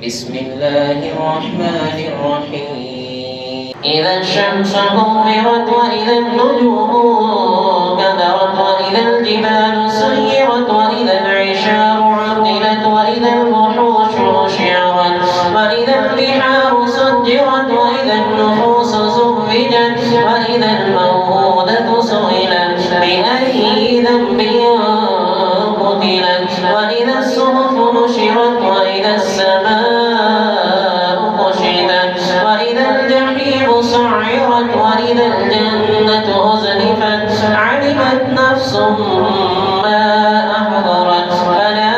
بسم الله الرحمن الرحيم إذا الشمس كورت وإذا النجوم كدرت وإذا الجبال سيرت وإذا العشار عطلت وإذا الوحوش حشرت وإذا البحار سجرت وإذا النفوس زوجت وإذا الموءودة سئلت بأي ذنب قتلت وإذا الصحف نشرت وإذا السماء كشطت وإذا الجحيم سعرت وإذا الجنة أزلفت علمت نفس ما أحضرت فلا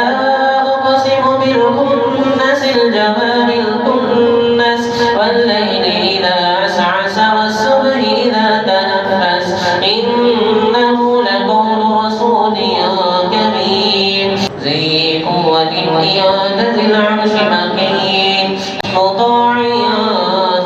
أقسم بالخنس الجوار الكنس والليل إذا عسعس والصبح إذا تنفس إنه لقول رسول كريم ذي قوة عند ذي العرش مكين مطاع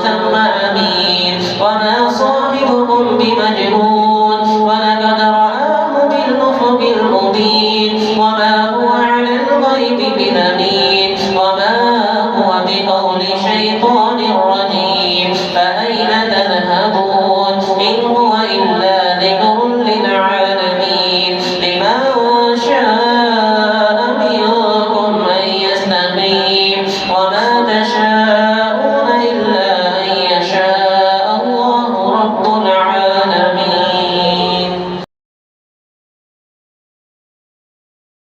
ثم أمين وما صاحبكم بمجنون ولقد رآه بالأفق المبين وما هو على الغيب بضنين وما هو بقول شيطان رجيم فأين تذهبون إن هو إلا ذكر للعالمين لمن شاء منكم أن يستقيم وما تشاءون